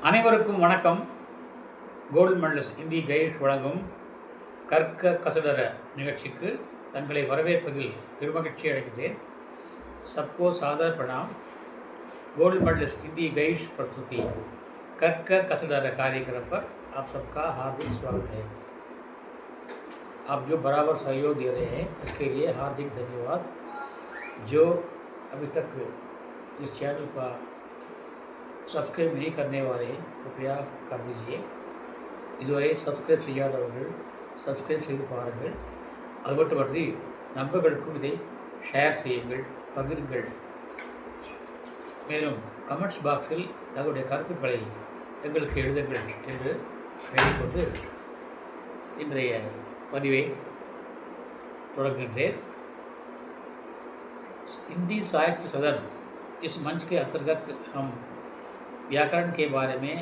அனைவருக்கும் வணக்கம். Gold medalist Hindi guide வழங்கும் கற்க கசடர நிகழ்ச்சிக்கு தங்களை வரவேற்பதில் பெருமகிழ்ச்சி अடைகிறேன். सबको सादर प्रणाम. गोल्ड मेडलिस्ट हिंदी गाइड प्रस्तुति कर्क कसडर कार्यक्रम पर आप सबका हार्दिक स्वागत है. आप जो बराबर सहयोग दे रहे हैं उसके लिए हार्दिक धन्यवाद. जो अभी तक इस चैनल का सब्सक्राइब नहीं करने वाले कृपया कर दीजिए. இதுவரை சப்ஸ்கிரைப் செய்யாதவர்கள் சப்ஸ்கிரைப் செய்து பாருங்கள். அது மட்டுமன்றி நண்பர்களுக்கும் இதை ஷேர் செய்யுங்கள், பகிருங்கள். மேலும் கமெண்ட்ஸ் பாக்ஸில் தங்களுடைய கருத்துக்களை எங்களுக்கு எழுதுங்கள் என்று கேட்டுக்கொண்டு இன்றைய பதிவை தொடங்குகின்றேன். हिंदी साहित्य सदन इस मंच के अंतर्गत हम व्याकरण के बारे में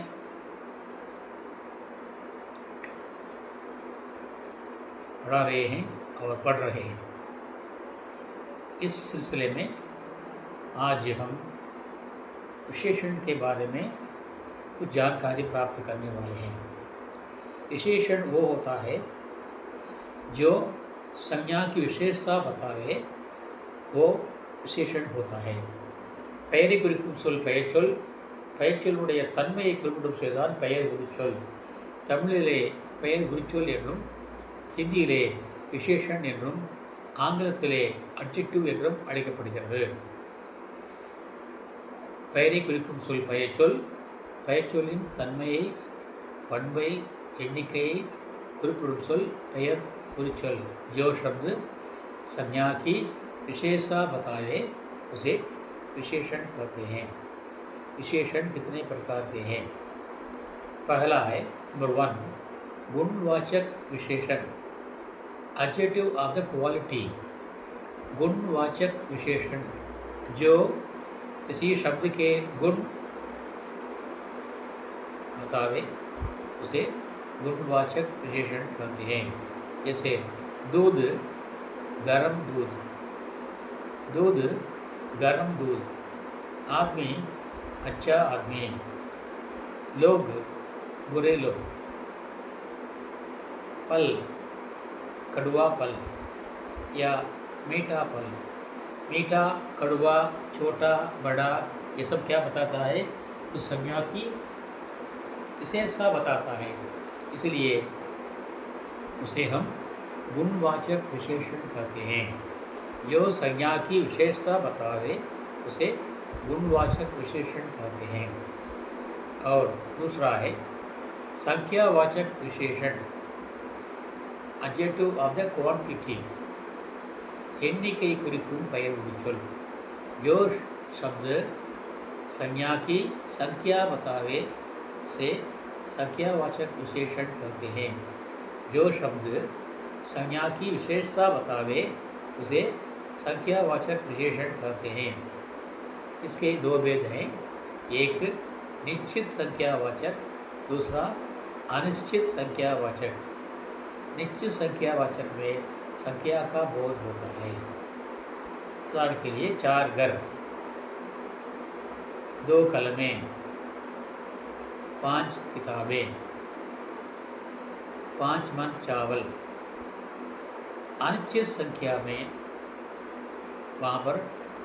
पढ़ा रहे हैं और पढ़ रहे हैं. इस सिलसिले में आज हम विशेषण के बारे में कुछ जानकारी प्राप्त करने वाले हैं. विशेषण वो होता है जो संज्ञा की विशेषता बतावे, वो விசேஷன் होता है. பெயரை குறிக்கும் சொல் பெயர்ச்சொல், பெயர்ச்சொல்லுடைய தன்மையை குறிப்பிடும் செய்தால் பெயர் குறிச்சொல். தமிழிலே பெயர் குறிச்சொல் என்றும், ஹிந்தியிலே விசேஷன் என்றும், ஆங்கிலத்திலே அட்ஜெக்டிவ் என்றும் அழைக்கப்படுகிறது. பெயரை குறிக்கும் சொல் பெயர்ச்சொல், பெயர்ச்சொல்லின் தன்மையை, பண்பை, எண்ணிக்கையை குறிப்பிடும் சொல் பெயர் குறிச்சொல். जो शब्द संज्ञा की विशेषता बताए उसे विशेषण कहते हैं. विशेषण कितने प्रकार के हैं? पहला है नंबर 1 गुणवाचक विशेषण, एडजेक्टिव ऑफ द क्वालिटी. गुणवाचक विशेषण जो किसी शब्द के गुण बतावे उसे गुणवाचक विशेषण कहते हैं. जैसे दूध, गर्म दूध. दूध, गर्म दूध. आदमी, अच्छा आदमी. लोग, बुरे लोग. फल, कड़वा फल या मीठा फल. मीठा, कड़वा, छोटा, बड़ा, ये सब क्या बताता है? उस संज्ञा की विशेषता बताता है. इसलिए उसे हम गुणवाचक विशेषण कहते हैं. जो संज्ञा की विशेषता बतावे उसे गुणवाचक विशेषण कहते हैं. और दूसरा है संख्यावाचक विशेषण, एडजेक्टिव ऑफ द क्वांटिटी. एण्णिकै कुरिक्कुम पेयर उरिचोल. जो शब्द संज्ञा की संख्या बतावे उसे संख्यावाचक विशेषण कहते हैं. जो शब्द संज्ञा की विशेषता बतावे उसे संख्यावाचक विशेषण कहते हैं. इसके दो भेद हैं. एक निश्चित संख्यावाचक, दूसरा अनिश्चित संख्यावाचक. निश्चित संख्यावाचक में संख्या का बोध होता है. उदाहरण के लिए 4 घर, 2 कलमें, 5 किताबें, 5 मन चावल. अनिश्चित संख्या में वहाँ पर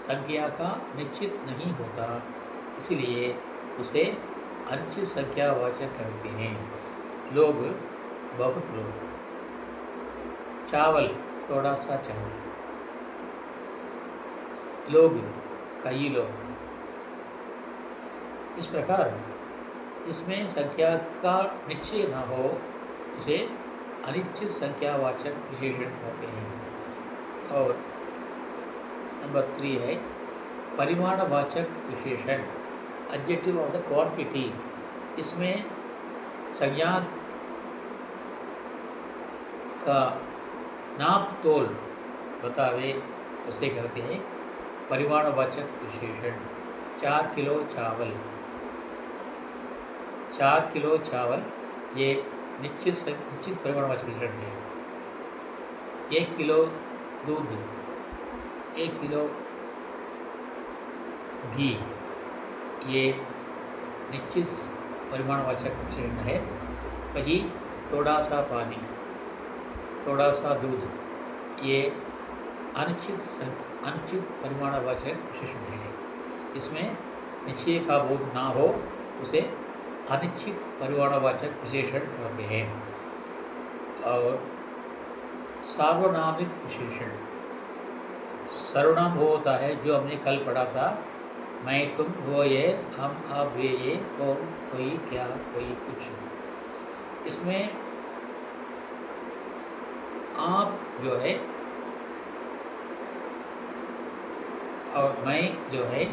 संख्या का निश्चित नहीं होता, इसलिए उसे अनिश्चित संख्यावाचक कहते हैं. लोग, बहुत लोग. चावल, थोड़ा सा चावल. लोग, कई लोग. इस प्रकार इसमें संख्या का निश्चय न हो उसे अनिश्चित संख्यावाचक विशेषण कहते हैं. और नंबर 3 है परिमाणवाचक विशेषण, एडजेक्टिव ऑफ द क्वांटिटी. इसमें संज्ञा का नाप तोल बतावे उसे कहते हैं परिमाणवाचक विशेषण. 4 किलो चावल. 4 किलो चावल ये निश्चित परिमाणवाचक विशेषण है. 1 किलो दूध, 1 किलो घी, ये निश्चित परिमाणवाचक विशेषण है। वही थोड़ा सा पानी, थोड़ा सा दूध, ये अनिश्चित परिमाणवाचक विशेषण है। इसमें निश्चय का बोध ना हो उसे अनिश्चित परिमाणवाचक विशेषण कहते हैं। और सार्वनामिक विशेषण, सर्वनाम वो होता है जो हमने कल पढ़ा था, मैं तुम वो ये हम आप वे ये कौन कोई क्या कोई कुछ। इसमें आप जो है और मैं जो है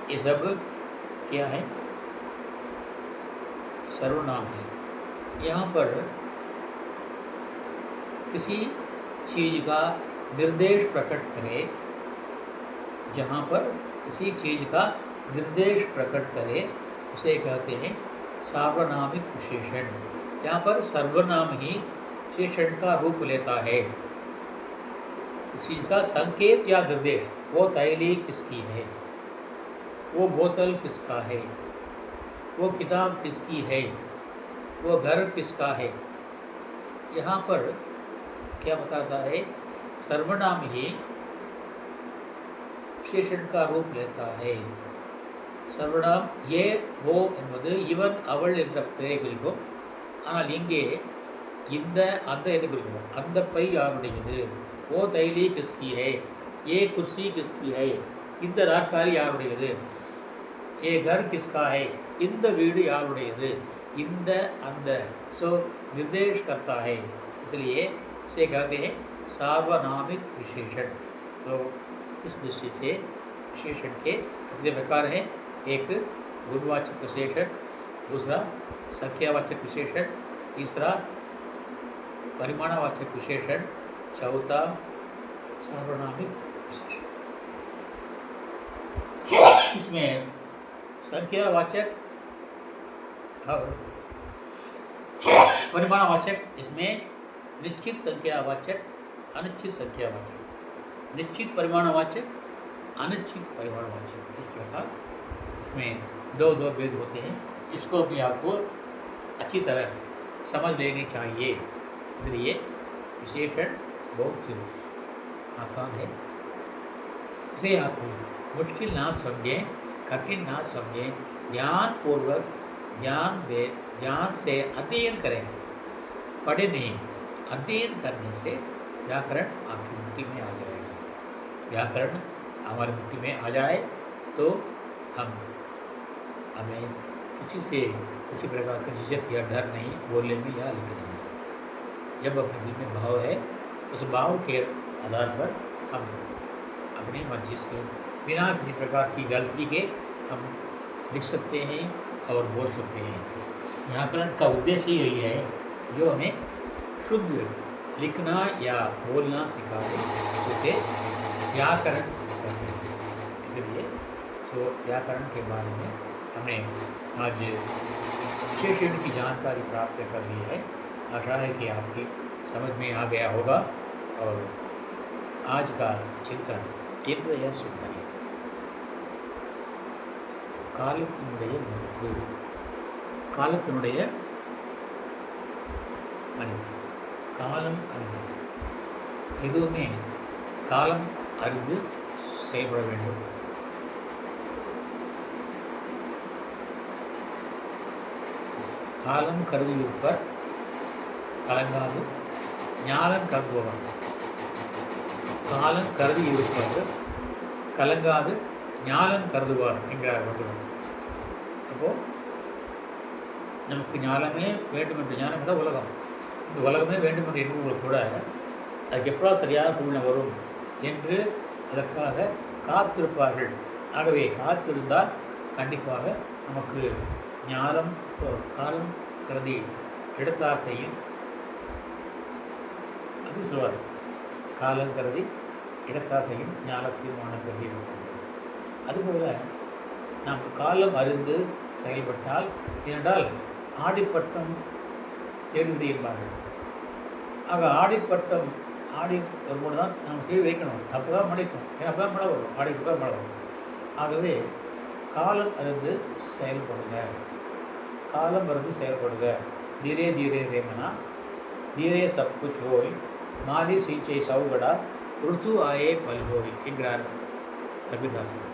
ये सब क्या है, सर्वनाम है। यहाँ पर किसी चीज़ का निर्देश प्रकट करे, जहाँ पर किसी चीज़ का निर्देश प्रकट करे उसे कहते हैं सार्वनामिक विशेषण। यहाँ पर सर्वनाम ही विशेषण का रूप लेता है। किसी चीज़ का संकेत या निर्देश, वो थैली किसकी है, वो बोतल किसका है, वो किताब किसकी है, वो घर किसका है। यहाँ पर क्या बताता है, सर्वनाम ही विशेषण का रूप लेता है। सर्वनाम ये वो என்பது இவன் அவள் என்ற பெயரை குறிக்கும். ஆனால் இங்கே இந்த அந்த என்று குறிக்கும். அந்த பை யாருடையது, वो थैली किसकी है, ये कुर्सी किसकी है, இந்த நாற்காலி யாருடையது, ये घर किसका है, இந்த வீடு யாருடையது, இந்த அந்த सो निर्देश करता है, इसलिए इसे कहते हैं सार्वनामिक विशेषण। सो इस दृष्टि से विशेषण के कितने प्रकार हैं, एक गुणवाचक विशेषण, दूसरा संख्यावाचक विशेषण, तीसरा परिमाणवाचक विशेषण, चौथा सार्वनामिक विशेषण। इसमें संख्यावाचक और परिमाणवाचक, इसमें निश्चित संख्यावाचक, अनिश्चित संख्यावाचक, निश्चित परिमाणवाचक, अनिश्चित परिमाणवाचक, इस प्रकार इसमें दो भेद होते हैं। इसको भी आपको अच्छी तरह समझ लेनी चाहिए। इसलिए विशेषण बहुत आसान है, इसे आप मुश्किल ना समझें, कठिन ना समझें, ध्यानपूर्वक ध्यान से अध्ययन करें, पढ़े नहीं। अध्ययन करने से व्याकरण आपकी मुट्ठी में आ जाएगा। व्याकरण हमारी मुट्ठी में आ जाए तो हमें किसी प्रकार का झिझक या डर नहीं बोलने में या लिखने में। जब अपने दिल में भाव है, उस भाव के आधार पर हम अपनी मर्जी से बिना किसी प्रकार की गलती के हम लिख सकते हैं और बोल सकते हैं। व्याकरण का उद्देश्य यही है जो हमें शुद्ध लिखना या बोलना सिखाते हैं, उसे व्याकरण कहते हैं। इसलिए तो व्याकरण के बारे में हमने आज विशेषण की जानकारी प्राप्त कर ली है। आशा है कि आपकी समझ में आ गया होगा। और आज का चिंतन इन्वय सुंदर है। காலத்தினுடைய மதிப்பு, காலத்தினுடைய மதிப்பு, காலம் அறிந்தது. எதுவுமே காலம் அறிந்து செயல்பட வேண்டும். காலம் கருதியிருப்பர் கலங்காது ஞானம் கருதுபவர். காலம் கருதி இருப்பது கலங்காது ஞானம் கருதுவார் என்கிறார் வள்ளுவர். அப்போது நமக்கு ஞானமே வேண்டும் என்ற ஞானம் தான் உலகம். இந்த உலகமே வேண்டும் என்று எண்ணுவர்கள் கூட அதுக்கு எப்படா சரியான சூழ்நிலை வரும் என்று அதற்காக காத்திருப்பார்கள். ஆகவே காத்திருந்தால் கண்டிப்பாக நமக்கு ஞானம் காலம் கருதி எடுத்தார் செய்யும். அது சொல்வார், காலம் கருதி இடத்தார் செய்யும் ஞானத்தில் மான கருதி இருக்கும். அதுபோல நாம் காலம் அறிந்து செயல்பட்டால், ஏனென்றால் ஆடிப்பட்டம் தேடுவது என்பார்கள். ஆக ஆடிப்பட்டம் ஆடி வரும்போது தான் நாம் கீழ் வைக்கணும். அப்போ தான் மழைக்கும், ஏன்னா அப்போ தான் மழை வரும், ஆடிக்கு தான் மழை வரும். ஆகவே காலம் அறிந்து செயல்படுங்க. காலம் மருந்து செயல்படுக. தீரே தீரே ரேமனா தீரே சப் குச் ஹோய் மாலி சீச்சை சவுகடா ருத்து ஆயே பல்கோய் என்கிறார் கபீர்தாசன்.